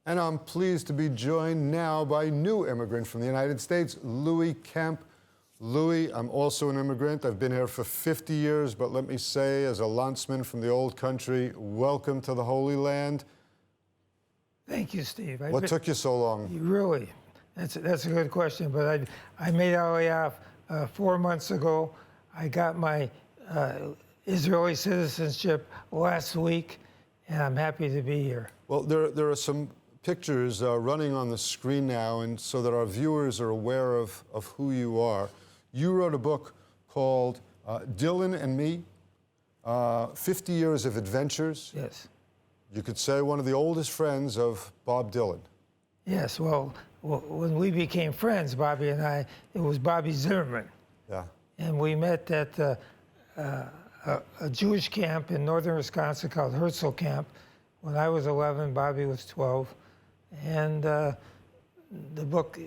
And I'm pleased to be joined now by a new immigrant from the United States, Louie Kemp. Louie, I'm also an immigrant. I've been here for 50 years, but let me say, as a landsman from the old country, welcome to the Holy Land. Thank you, Steve. What took you so long? Really? That's a good question, but I made Aliyah 4 months ago. I got my Israeli citizenship last week, and I'm happy to be here. Well, there are some pictures running on the screen now, and so that our viewers are aware of who you are. You wrote a book called Dylan and Me, 50 Years of Adventures. Yes. You could say one of the oldest friends of Bob Dylan. Yes, well, when we became friends, Bobby and I, it was Bobby Zimmerman. Yeah. And we met at a Jewish camp in northern Wisconsin called Herzl Camp. When I was 11, Bobby was 12. And the book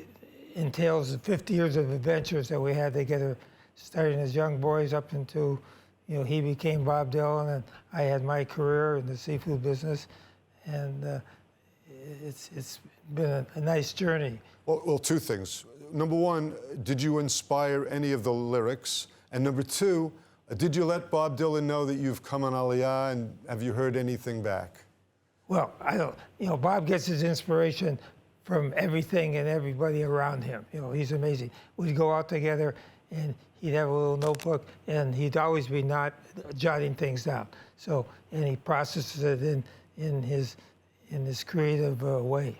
entails the 50 years of adventures that we had together, starting as young boys up into, he became Bob Dylan and I had my career in the seafood business. And it's been a nice journey. Well, two things. Number one, did you inspire any of the lyrics? And number two, did you let Bob Dylan know that you've come on Aliyah, and have you heard anything back? Well, I don't, Bob gets his inspiration from everything and everybody around him. He's amazing. We'd go out together and he'd have a little notebook and he'd always be not jotting things down. So, and he processes it in his creative way.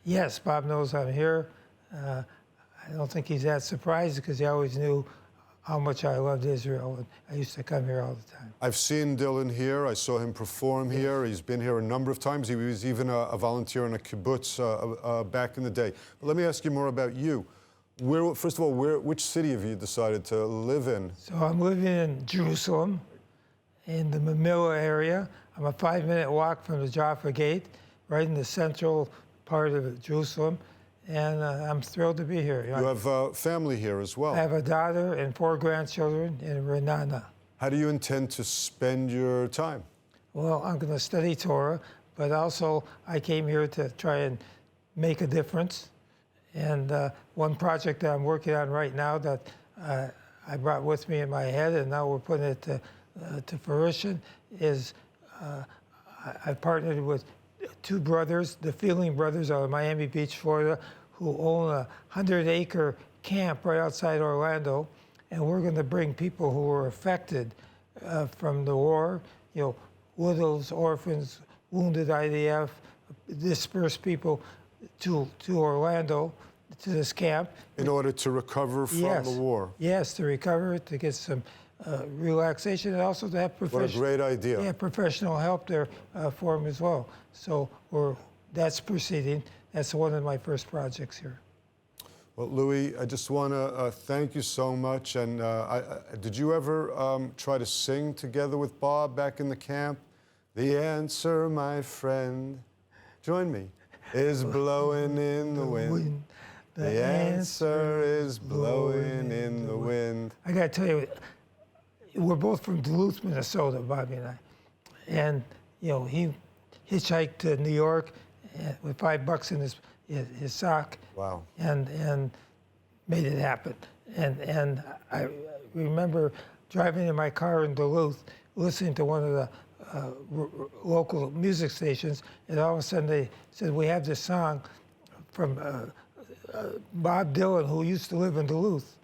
Yes, Bob knows I'm here. I don't think he's that surprised because he always knew how much I loved Israel, and I used to come here all the time. I've seen Dylan here. I saw him perform here. He's been here a number of times. He was even a volunteer in a kibbutz back in the day. But let me ask you more about you. First of all, which city have you decided to live in? So I'm living in Jerusalem, in the Mamilla area. I'm a 5-minute walk from the Jaffa Gate, right in the central part of Jerusalem. And I'm thrilled to be here. You have family here as well. I have a daughter and 4 grandchildren in Renana. How do you intend to spend your time? Well, I'm going to study Torah, but also I came here to try and make a difference. And one project that I'm working on right now that I brought with me in my head, and now we're putting it to fruition, is I partnered with 2 brothers, the Feeling brothers out of Miami Beach, Florida, who own a 100-acre camp right outside Orlando. And we're going to bring people who were affected from the war, widows, orphans, wounded IDF, dispersed people to Orlando, to this camp. In order to recover from the war? Yes, to recover, to get some relaxation, and also to have What a great idea. Yeah, professional help there for them as well. So that's proceeding. That's one of my first projects here. Well, Louie, I just want to thank you so much. And did you ever try to sing together with Bob back in the camp? The answer, my friend, join me, is blowing in the wind. The answer is blowing in the wind. I got to tell you, we're both from Duluth, Minnesota, Bobby and I. And, he hitchhiked to New York with $5 in his sock. Wow. And made it happen. And I remember driving in my car in Duluth, listening to one of the local music stations, and all of a sudden they said, we have this song from Bob Dylan, who used to live in Duluth.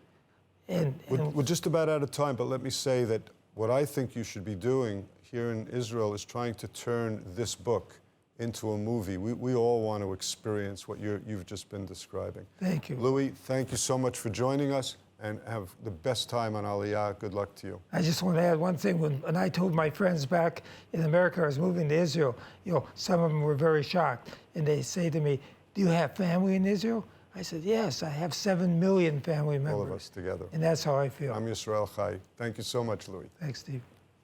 We're just about out of time, but let me say that what I think you should be doing here in Israel is trying to turn this book into a movie. We all want to experience what you've just been describing. Thank you. Louie, thank you so much for joining us, and have the best time on Aliyah. Good luck to you. I just want to add one thing. When I told my friends back in America I was moving to Israel, some of them were very shocked, and they say to me, do you have family in Israel? I said, yes, I have 7 million family members. All of us together. And that's how I feel. I'm Yisrael Chai. Thank you so much, Louie. Thanks, Steve.